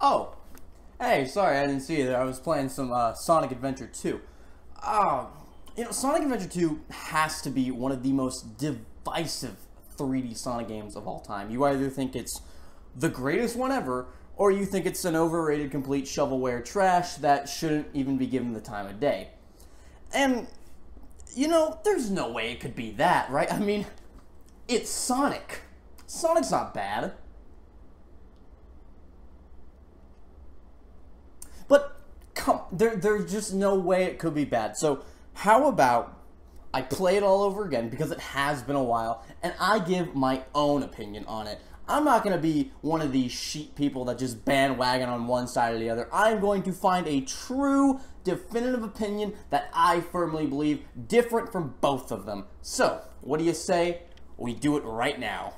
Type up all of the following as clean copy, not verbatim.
Oh, hey, sorry, I didn't see you there. I was playing some Sonic Adventure 2. Sonic Adventure 2 has to be one of the most divisive 3D Sonic games of all time. You either think it's the greatest one ever, or you think it's an overrated, complete shovelware trash that shouldn't even be given the time of day. And, there's no way it could be that, right? I mean, it's Sonic. Sonic's not bad. But, there's just no way it could be bad. So, how about I play it all over again, because it has been a while, and I give my own opinion on it. I'm not going to be one of these sheep people that just bandwagon on one side or the other. I'm going to find a true, definitive opinion that I firmly believe different from both of them. So, what do you say? We do it right now.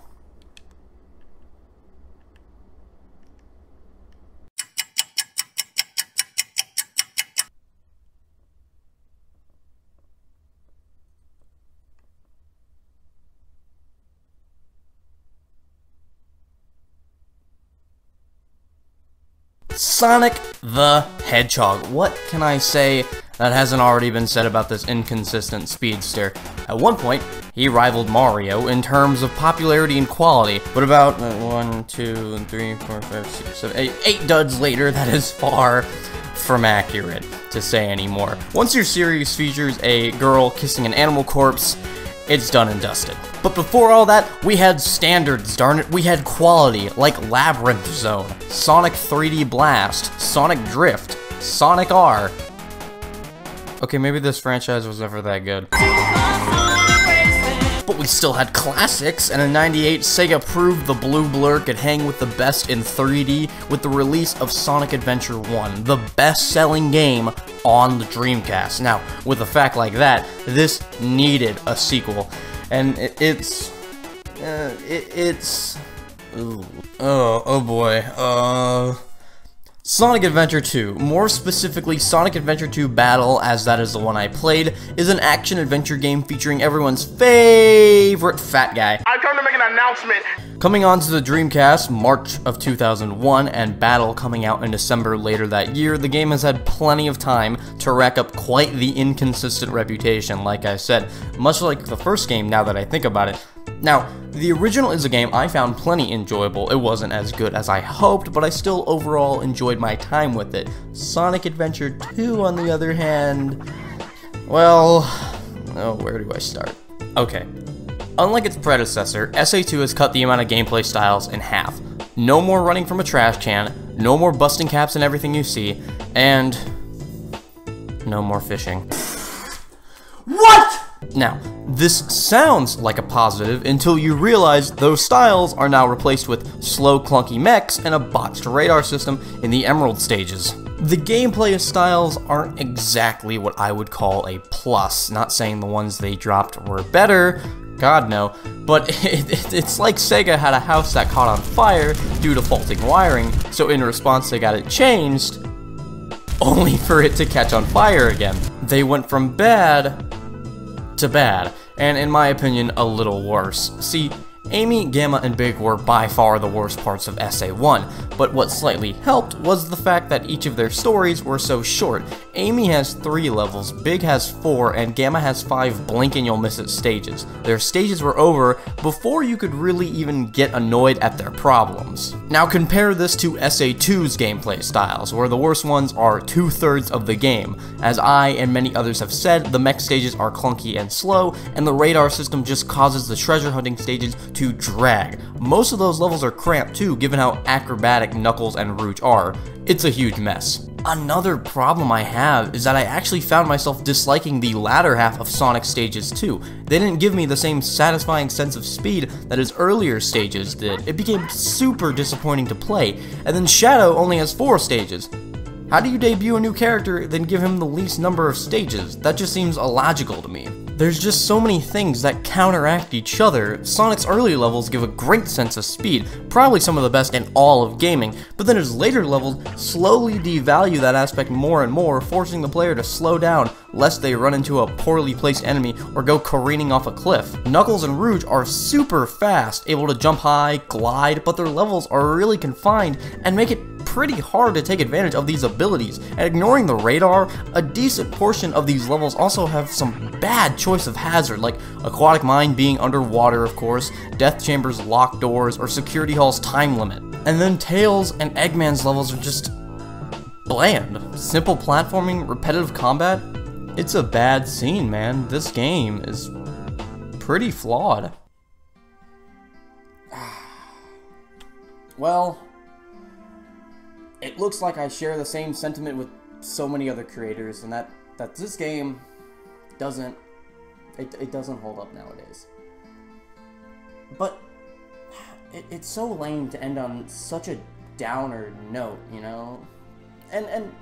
Sonic the Hedgehog. What can I say that hasn't already been said about this inconsistent speedster? At one point, he rivaled Mario in terms of popularity and quality, but about 1, 2, 3, 4, 5, 6, 7, 8 duds later, that is far from accurate to say anymore. Once your series features a girl kissing an animal corpse, it's done and dusted. But before all that, we had standards, darn it. We had quality, like Labyrinth Zone, Sonic 3D Blast, Sonic Drift, Sonic R. Okay, maybe this franchise was never that good. But we still had classics, and in '98, Sega proved the blue blur could hang with the best in 3D with the release of Sonic Adventure 1, the best-selling game on the Dreamcast. Now, with a fact like that, this needed a sequel, and oh boy, Sonic Adventure 2, more specifically Sonic Adventure 2 Battle, as that is the one I played, is an action-adventure game featuring everyone's favorite fat guy. I come to make an announcement. Coming onto the Dreamcast, March of 2001, and Battle coming out in December later that year, the game has had plenty of time to rack up quite the inconsistent reputation, like I said, much like the first game now that I think about it. Now, the original is a game I found plenty enjoyable. It wasn't as good as I hoped, but I still overall enjoyed my time with it. Sonic Adventure 2, on the other hand, well, where do I start? Okay. Unlike its predecessor, SA2 has cut the amount of gameplay styles in half. No more running from a trash can, no more busting caps in everything you see, and no more fishing. What?! Now, this sounds like a positive until you realize those styles are now replaced with slow, clunky mechs and a botched radar system in the Emerald stages. The gameplay styles aren't exactly what I would call a plus, not saying the ones they dropped were better, God no, but it's like Sega had a house that caught on fire due to faulty wiring, so in response they got it changed, only for it to catch on fire again. They went from bad to bad, and in my opinion, a little worse. See, Amy, Gamma, and Big were by far the worst parts of SA1, but what slightly helped was the fact that each of their stories were so short. Amy has 3 levels, Big has 4, and Gamma has 5 blink and you'll miss it stages. Their stages were over before you could really even get annoyed at their problems. Now compare this to SA2's gameplay styles, where the worst ones are 2/3 of the game. As I and many others have said, the mech stages are clunky and slow, and the radar system just causes the treasure hunting stages to drag. Most of those levels are cramped too, given how acrobatic Knuckles and Rouge are. It's a huge mess. Another problem I have is that I actually found myself disliking the latter half of Sonic stages too. They didn't give me the same satisfying sense of speed that his earlier stages did. It became super disappointing to play, and then Shadow only has 4 stages. How do you debut a new character, then give him the least number of stages? That just seems illogical to me. There's just so many things that counteract each other. Sonic's early levels give a great sense of speed, probably some of the best in all of gaming, but then his later levels slowly devalue that aspect more and more, forcing the player to slow down, lest they run into a poorly placed enemy or go careening off a cliff. Knuckles and Rouge are super fast, able to jump high, glide, but their levels are really confined and make it pretty hard to take advantage of these abilities, and ignoring the radar, a decent portion of these levels also have some bad choice of hazard, like aquatic mine being underwater, of course, death chambers, locked doors, or security hall's time limit. And then Tails and Eggman's levels are just bland. Simple platforming, repetitive combat. It's a bad scene, man. This game is pretty flawed. Well, it looks like I share the same sentiment with so many other creators, and that this game doesn't hold up nowadays. But it's so lame to end on such a downer note, you know? And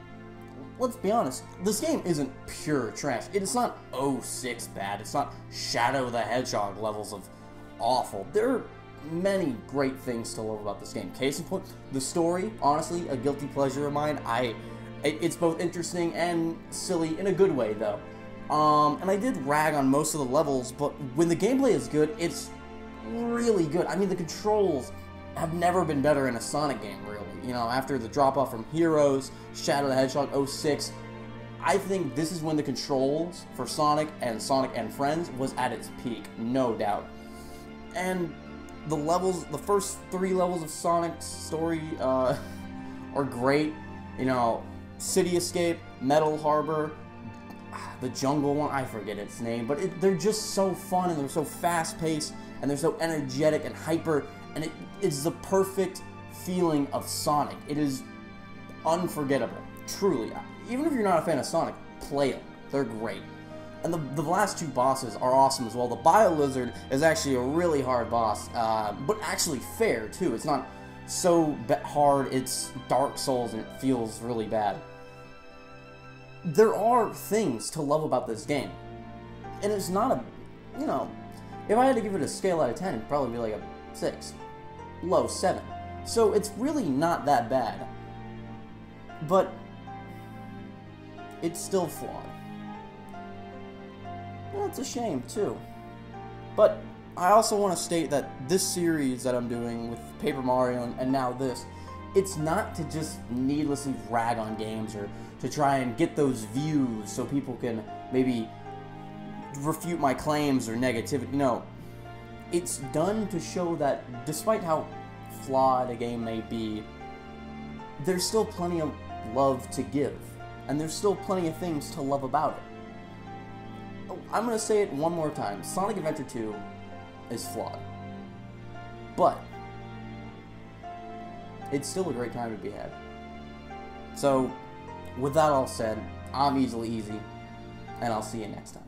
let's be honest, this game isn't pure trash. It's not 06 bad. It's not Shadow the Hedgehog levels of awful. There are many great things to love about this game. Case in point, the story, honestly, a guilty pleasure of mine. It's both interesting and silly in a good way, though. And I did rag on most of the levels, but when the gameplay is good, it's really good. I mean, the controls have never been better in a Sonic game, really. You know, after the drop-off from Heroes, Shadow the Hedgehog 06, I think this is when the controls for Sonic and Friends was at its peak, no doubt. And the levels, the first 3 levels of Sonic's story are great. You know, City Escape, Metal Harbor, the jungle one, I forget its name, but they're just so fun, and they're so fast-paced, and they're so energetic and hyper, and it is the perfect feeling of Sonic. It is unforgettable, truly. Even if you're not a fan of Sonic, play them. They're great. And the last 2 bosses are awesome as well. The Bio Lizard is actually a really hard boss, but actually fair, too. It's not so hard, it's Dark Souls, and it feels really bad. There are things to love about this game. And it's not a, you know, if I had to give it a scale out of 10, it'd probably be like a 6. Low 7. So it's really not that bad. But it's still flawed. That's a shame, too. But I also want to state that this series that I'm doing with Paper Mario and now this, it's not to just needlessly rag on games or to try and get those views so people can maybe refute my claims or negativity. No. It's done to show that despite how flawed a game may be, there's still plenty of love to give. And there's still plenty of things to love about it. I'm going to say it one more time. Sonic Adventure 2 is flawed. But it's still a great time to be had. So, with that all said, I'm Easily Easy, and I'll see you next time.